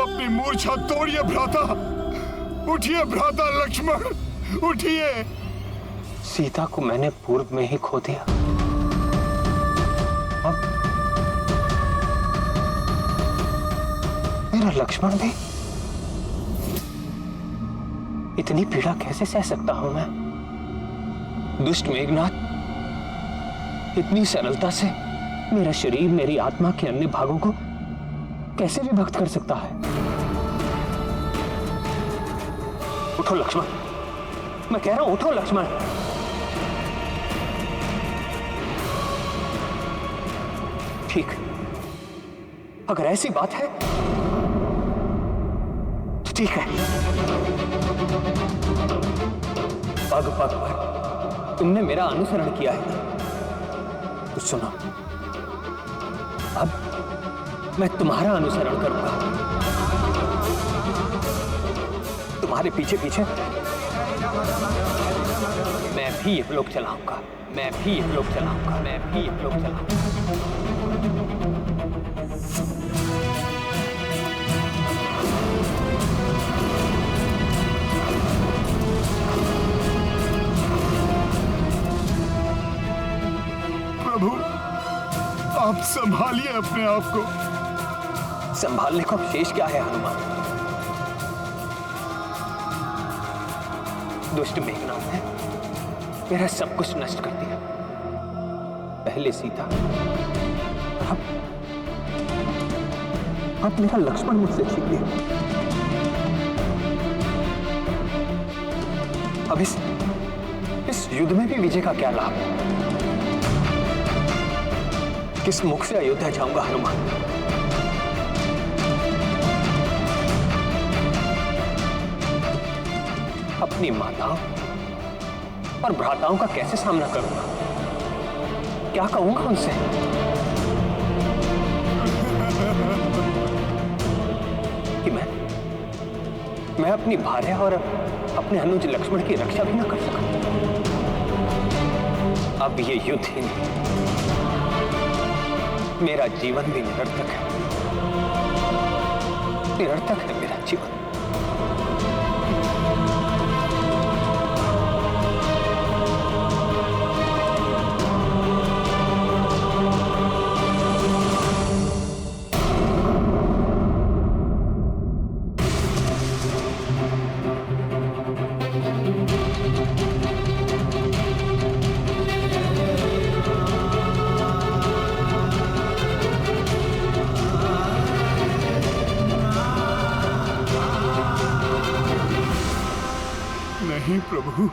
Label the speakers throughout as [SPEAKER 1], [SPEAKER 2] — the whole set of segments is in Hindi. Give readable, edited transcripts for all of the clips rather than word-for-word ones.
[SPEAKER 1] अपनी मूर्छा तोड़िए भ्राता, उठिए भ्राता लक्ष्मण, उठिए।
[SPEAKER 2] सीता को मैंने पूर्व में ही खो दिया, अब मेरा लक्ष्मण भी। इतनी पीड़ा कैसे सह सकता हूं मैं? दुष्ट मेघनाथ इतनी सरलता से मेरा शरीर, मेरी आत्मा के अन्य भागों को कैसे विभक्त कर सकता है? उठो लक्ष्मण, मैं कह रहा हूं उठो लक्ष्मण। ठीक, अगर ऐसी बात है तो ठीक है। पग पग पर तुमने मेरा अनुसरण किया है, तो सुनो, अब मैं तुम्हारा अनुसरण करूंगा। तुम्हारे पीछे पीछे मैं भी यमलोक चलाऊंगा, मैं भी यमलोक चलाऊंगा, मैं भी यमलोक चलाऊंगा।
[SPEAKER 1] प्रभु, आप संभालिए अपने आप को।
[SPEAKER 2] संभालने को शेष क्या है हनुमान? दुष्ट मेघनाथ ने मेरा सब कुछ नष्ट कर दिया। पहले सीता, अब मेरा लक्ष्मण मुझसे छीन लिया। अब इस युद्ध में भी विजय का क्या लाभ? किस मुख से अयोध्या जाऊंगा हनुमान? अपनी माताओं और भ्राताओं का कैसे सामना करूंगा? क्या कहूंगा उनसे? कि मैं अपनी भार्या और अपने अनुज लक्ष्मण की रक्षा भी न कर सका। अब ये युद्ध ही नहीं, मेरा जीवन भी निरर्थक है। निरर्थक है मेरा जीवन।
[SPEAKER 1] नहीं प्रभु,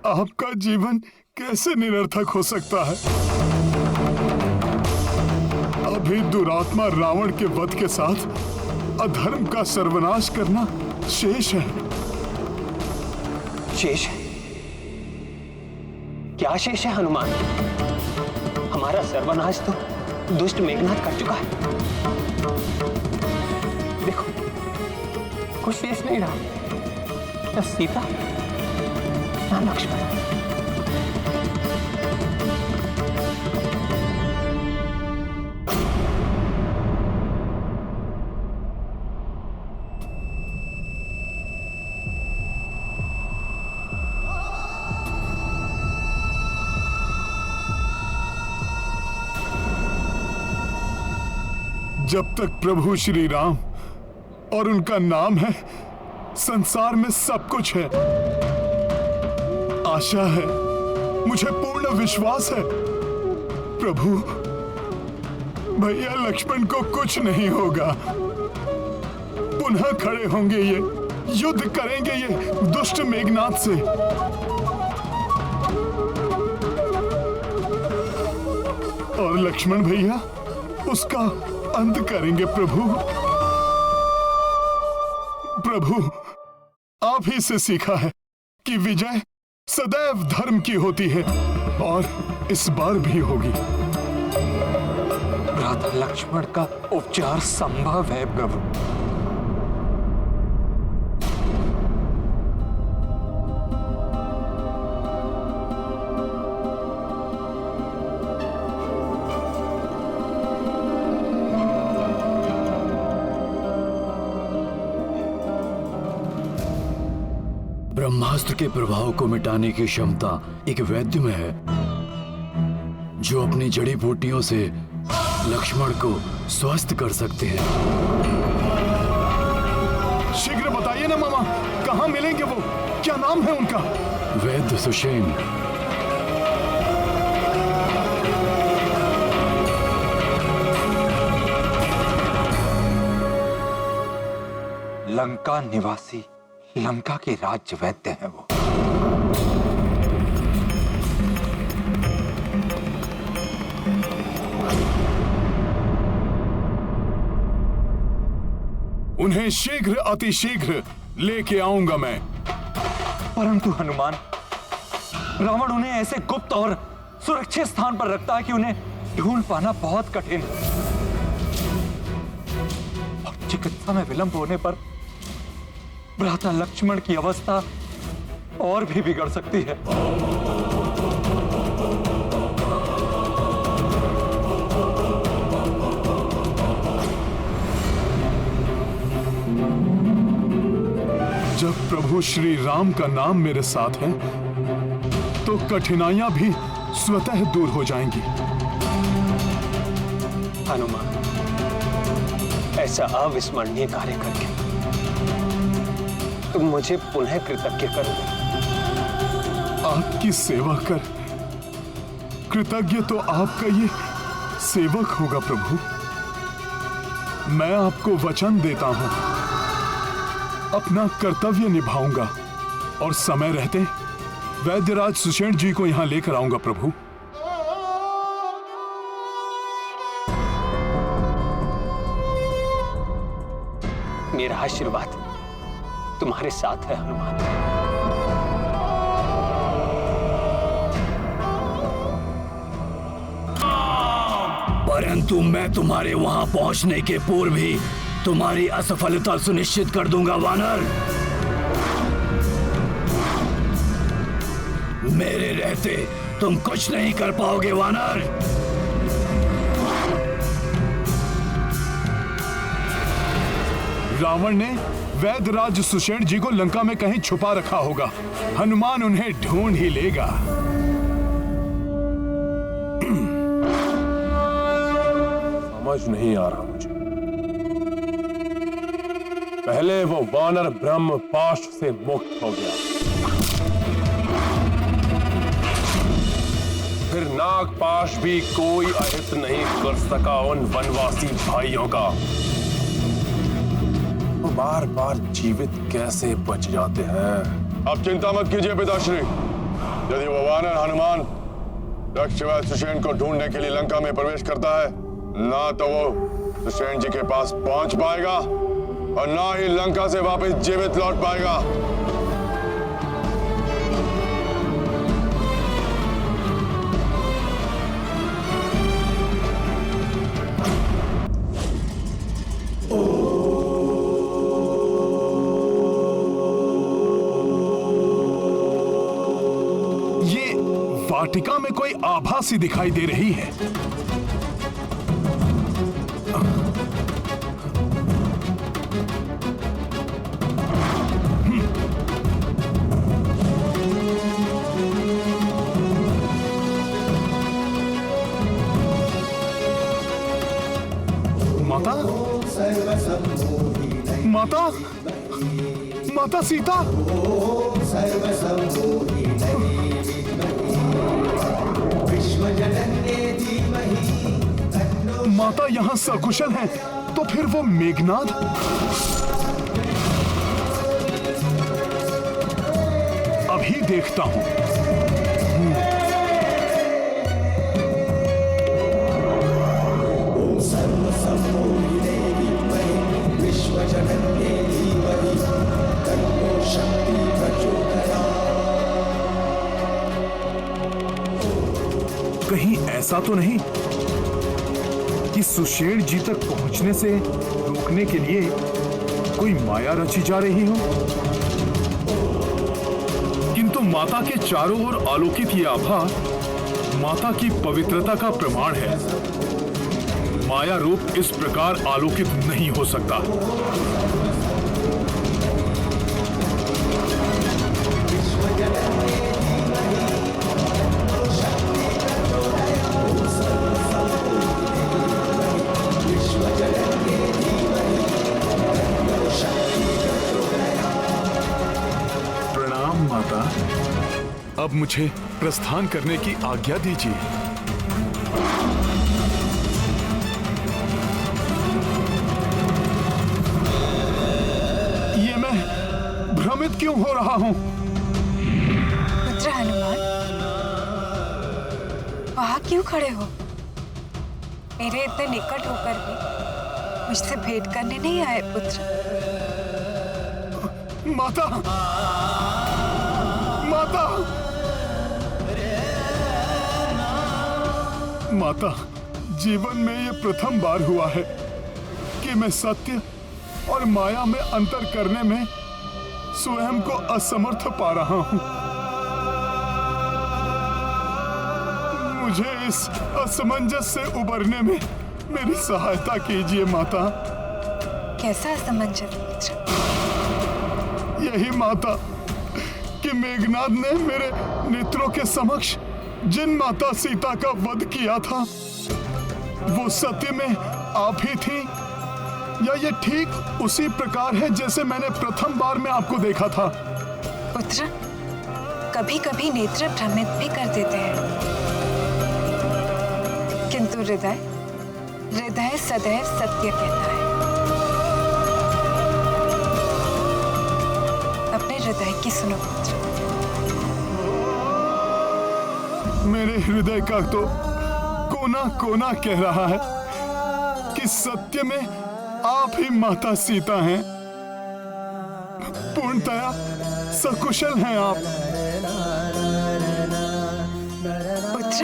[SPEAKER 1] आपका जीवन कैसे निरर्थक हो सकता है? अभी दुरात्मा रावण के वध के साथ अधर्म का सर्वनाश करना शेष है।
[SPEAKER 2] शेष है? क्या शेष है हनुमान? हमारा सर्वनाश तो दुष्ट मेघनाथ कर चुका है। देखो, कुछ शेष नहीं रहा, न सीता न लक्ष्मण।
[SPEAKER 1] जब तक प्रभु श्री राम और उनका नाम है, संसार में सब कुछ है। आशा है, मुझे पूर्ण विश्वास है प्रभु, भैया लक्ष्मण को कुछ नहीं होगा। पुनः खड़े होंगे ये, युद्ध करेंगे ये दुष्ट मेघनाथ से। और लक्ष्मण भैया उसका अंत करेंगे प्रभु। प्रभु, आप ही से सीखा है कि विजय सदैव धर्म की होती है, और इस बार भी होगी।
[SPEAKER 2] भ्राता लक्ष्मण का उपचार संभव है प्रभु।
[SPEAKER 3] ब्रह्मास्त्र के प्रभाव को मिटाने की क्षमता एक वैद्य में है, जो अपनी जड़ी बूटियों से लक्ष्मण को स्वस्थ कर सकते हैं।
[SPEAKER 1] शीघ्र बताइए ना मामा, कहाँ मिलेंगे वो? क्या नाम है उनका?
[SPEAKER 3] वैद्य सुषेण।
[SPEAKER 4] लंका निवासी, लंका के राज्य वैद्य हैं वो।
[SPEAKER 1] उन्हें शीघ्र अतिशीघ्र लेके आऊंगा मैं।
[SPEAKER 4] परंतु हनुमान, रावण उन्हें ऐसे गुप्त और सुरक्षित स्थान पर रखता है कि उन्हें ढूंढ पाना बहुत कठिन। और चिकित्सा में विलंब होने पर भ्राता लक्ष्मण की अवस्था और भी बिगड़ सकती है।
[SPEAKER 1] जब प्रभु श्री राम का नाम मेरे साथ है तो कठिनाइयां भी स्वतः दूर हो जाएंगी।
[SPEAKER 2] हनुमान, ऐसा अविस्मरणीय कार्य करके तुम मुझे पुनः कृतज्ञ करोगे।
[SPEAKER 1] आपकी सेवा कर कृतज्ञ तो आपका ये सेवक होगा प्रभु। मैं आपको वचन देता हूं, अपना कर्तव्य निभाऊंगा और समय रहते वैद्यराज सुषेण जी को यहां लेकर आऊंगा प्रभु।
[SPEAKER 2] मेरा आशीर्वाद तुम्हारे साथ है हनुमान।
[SPEAKER 3] परंतु मैं तुम्हारे वहां पहुंचने के पूर्व ही तुम्हारी असफलता सुनिश्चित कर दूंगा वानर। मेरे रहते तुम कुछ नहीं कर पाओगे वानर।
[SPEAKER 1] रावण ने वैद्यराज सुषेण जी को लंका में कहीं छुपा रखा होगा। हनुमान उन्हें ढूंढ ही लेगा।
[SPEAKER 5] समझ नहीं आ रहा मुझे। पहले वो वानर ब्रह्म पाश से मुक्त हो गया, फिर नागपाश भी कोई अहित नहीं कर सका उन वनवासी भाइयों का। वो बार बार जीवित कैसे बच जाते हैं?
[SPEAKER 6] अब चिंता मत कीजिए पिताश्री। यदि वो वानर हनुमान लक्ष्मण सुषेण को ढूंढने के लिए लंका में प्रवेश करता है, ना तो वो सुषेण जी के पास पहुंच पाएगा और ना ही लंका से वापस जीवित लौट पाएगा।
[SPEAKER 1] ये वाटिका में कोई आभा सी दिखाई दे रही है। माता, माता, माता सीता, माता यहाँ सकुशल हैं, तो फिर वो मेघनाद? अभी देखता हूं। कहीं ऐसा तो नहीं कि सुषेण जी तक पहुंचने से रोकने के लिए कोई माया रची जा रही हो? किंतु माता के चारों ओर आलोकित ये आभा माता की पवित्रता का प्रमाण है। माया रूप इस प्रकार आलोकित नहीं हो सकता। अब मुझे प्रस्थान करने की आज्ञा दीजिए। ये मैं भ्रमित क्यों हो रहा हूं?
[SPEAKER 7] पुत्र हनुमान, वहां क्यों खड़े हो? मेरे इतने निकट होकर भी मुझसे भेंट करने नहीं आए पुत्र?
[SPEAKER 1] माता, माता, माता, जीवन में ये प्रथम बार हुआ है कि मैं सत्य और माया में अंतर करने में स्वयं को असमर्थ पा रहा हूं। मुझे इस असमंजस से उबरने में मेरी सहायता कीजिए माता।
[SPEAKER 7] कैसा असमंजस पुत्र?
[SPEAKER 1] यही माता कि मेघनाद ने मेरे नेत्रों के समक्ष जिन माता सीता का वध किया था वो सत्य में आप ही थी, या ये ठीक उसी प्रकार है जैसे मैंने प्रथम बार में आपको देखा था?
[SPEAKER 7] पुत्र, कभी कभी नेत्र भ्रमित भी कर देते हैं, किंतु हृदय सदैव सत्य कहता है। अपने हृदय की सुनो पुत्र।
[SPEAKER 1] मेरे हृदय का तो कोना कोना कह रहा है कि सत्य में आप ही माता सीता हैं। पूर्णतया सकुशल हैं आप।
[SPEAKER 7] पुत्र,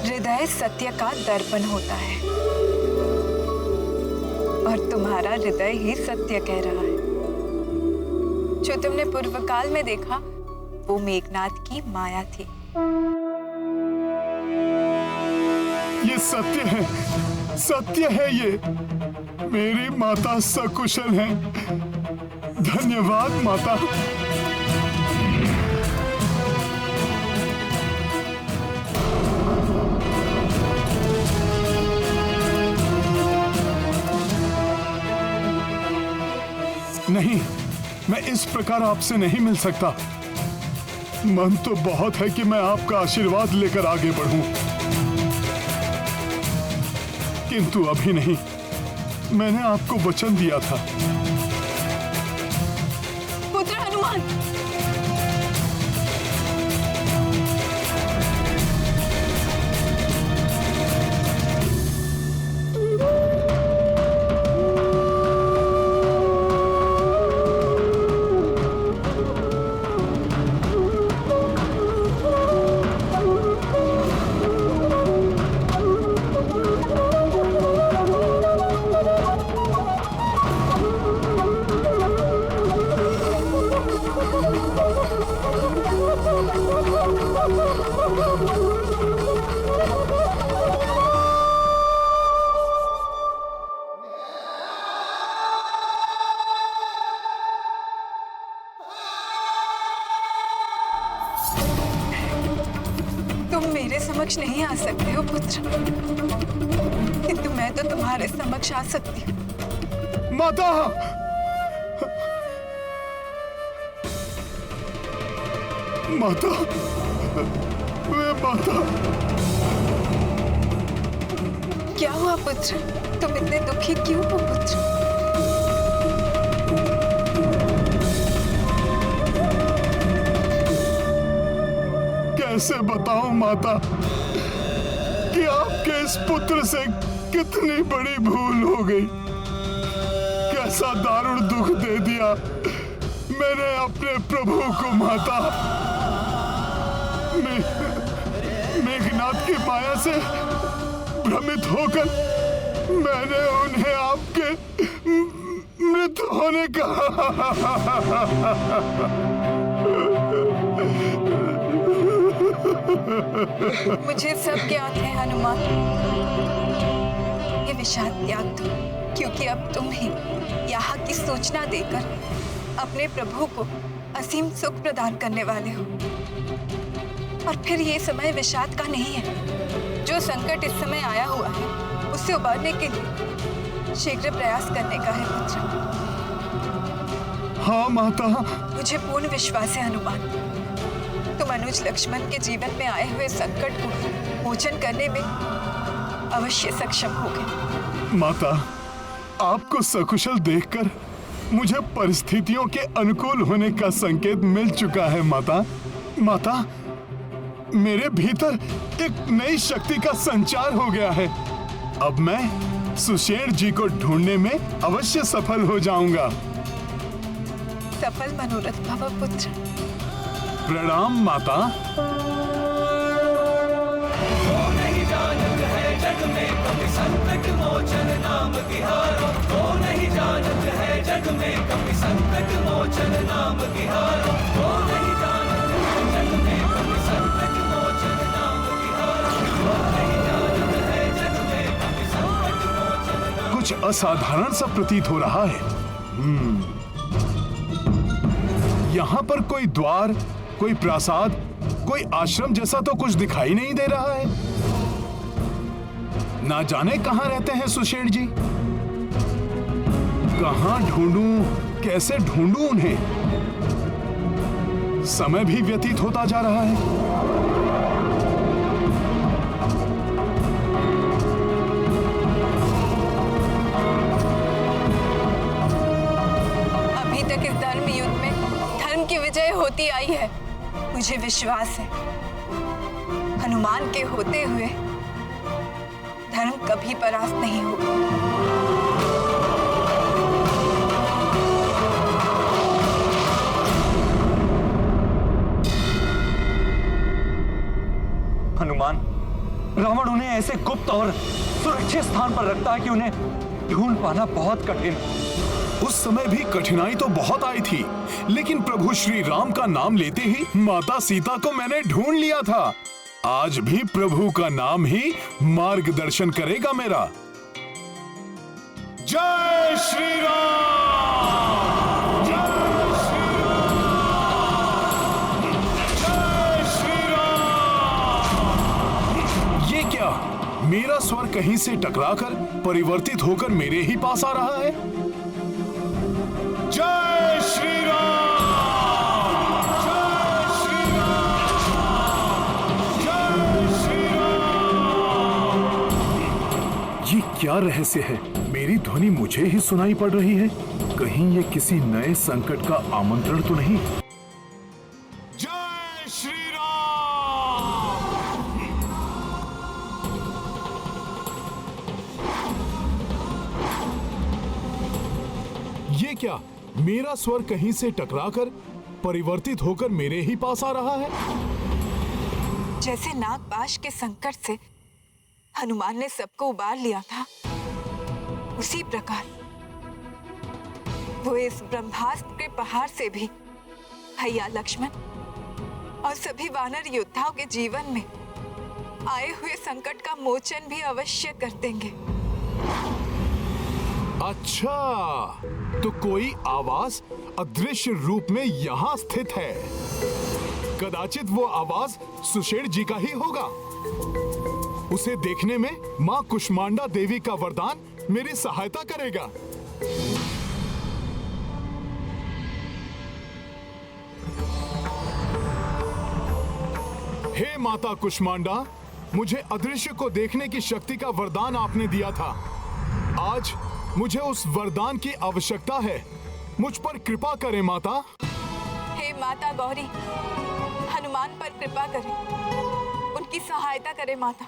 [SPEAKER 7] हृदय सत्य का दर्पण होता है और तुम्हारा हृदय ही सत्य कह रहा है। जो तुमने पूर्व काल में देखा वो मेघनाद की माया थी।
[SPEAKER 1] ये सत्य है ये। मेरी माता सकुशल हैं। धन्यवाद माता। नहीं, मैं इस प्रकार आपसे नहीं मिल सकता। मन तो बहुत है कि मैं आपका आशीर्वाद लेकर आगे बढ़ूं, किंतु अभी नहीं। मैंने आपको वचन दिया था।
[SPEAKER 7] पुत्र हनुमान, तुम मेरे समक्ष नहीं आ सकते हो पुत्र, किंतु मैं तो तुम्हारे समक्ष आ सकती हूँ।
[SPEAKER 1] माता, माता, वे माता।
[SPEAKER 7] क्या हुआ पुत्र? तुम इतने दुखी क्यों हो पुत्र?
[SPEAKER 1] कैसे बताऊं माता कि आपके इस पुत्र से कितनी बड़ी भूल हो गई। कैसा दारुण दुख दे दिया मैंने अपने प्रभु को माता। मेघनाद की माया से भ्रमित होकर मैंने उन्हें आपके मृत होने का
[SPEAKER 7] मुझे सब ज्ञात है हनुमान। ये विषाद त्याग दो, क्योंकि अब तुम ही यहाँ की सूचना देकर अपने प्रभु को असीम सुख प्रदान करने वाले हो। और फिर ये समय विषाद का नहीं है। जो संकट इस समय आया हुआ है उससे उबारने के लिए शीघ्र प्रयास करने का है पुत्र।
[SPEAKER 1] हाँ माता।
[SPEAKER 7] मुझे पूर्ण विश्वास है हनुमान तुम अनुज लक्ष्मण के जीवन में आए हुए संकट को मोचन करने में अवश्य सक्षम होगे।
[SPEAKER 1] माता, आपको सकुशल देखकर मुझे परिस्थितियों के अनुकूल होने का संकेत मिल चुका है। माता, मेरे भीतर एक नई शक्ति का संचार हो गया है। अब मैं सुषेण जी को ढूंढने में अवश्य सफल हो जाऊंगा।
[SPEAKER 7] सफल मनोरथ भव पुत्र।
[SPEAKER 1] प्रणाम माता।
[SPEAKER 8] जग में कभी संकट मोचन नाम तिहारो, तो नहीं जानत है जग में कभी संकट मोचन नाम तिहारो, तो नहीं जानत है जग में कभी संकट मोचन नाम तिहारो, तो नहीं जानत है जग में कभी संकट मोचन नाम।
[SPEAKER 1] कुछ असाधारण सा प्रतीत हो रहा है। यहाँ पर कोई द्वार, कोई प्रासाद, कोई आश्रम जैसा तो कुछ दिखाई नहीं दे रहा है। ना जाने कहां रहते हैं सुषेण जी। कहां ढूंढूं, कैसे ढूंढूं उन्हें। समय भी व्यतीत होता जा रहा है।
[SPEAKER 7] अभी तक इस धर्म युद्ध में धर्म की विजय होती आई है। मुझे विश्वास है हनुमान के होते हुए धर्म कभी परास्त नहीं होगा।
[SPEAKER 4] हनुमान, रावण उन्हें ऐसे गुप्त और सुरक्षित स्थान पर रखता है कि उन्हें ढूंढ पाना बहुत कठिन।
[SPEAKER 1] उस समय भी कठिनाई तो बहुत आई थी, लेकिन प्रभु श्री राम का नाम लेते ही माता सीता को मैंने ढूंढ लिया था। आज भी प्रभु का नाम ही मार्गदर्शन करेगा मेरा। जय श्री राम! जय श्री राम! जय श्री राम! ये क्या? मेरा स्वर कहीं से टकराकर परिवर्तित होकर मेरे ही पास आ रहा है। जय श्री राम! ये क्या रहस्य है? मेरी ध्वनि मुझे ही सुनाई पड़ रही है। कहीं ये किसी नए संकट का आमंत्रण तो नहीं? जय श्री राम! ये क्या? मेरा स्वर कहीं से टकराकर परिवर्तित होकर मेरे ही पास आ रहा है।
[SPEAKER 7] जैसे नागपाश के संकट से हनुमान ने सबको उबार लिया था, उसी प्रकार वो इस ब्रह्मास्त्र के पहाड़ से भी भैया लक्ष्मण और सभी वानर योद्धाओं के जीवन में आए हुए संकट का मोचन भी अवश्य कर देंगे।
[SPEAKER 1] अच्छा, तो कोई आवाज अदृश्य रूप में यहाँ स्थित है। कदाचित वो आवाज सुषेण जी का ही होगा। उसे देखने में मां कुष्मांडा देवी का वरदान मेरी सहायता करेगा। हे माता कुष्मांडा, मुझे अदृश्य को देखने की शक्ति का वरदान आपने दिया था। आज मुझे उस वरदान की आवश्यकता है। मुझ पर कृपा करें माता।
[SPEAKER 7] हे माता गौरी, हनुमान पर कृपा करें, उनकी सहायता करें माता।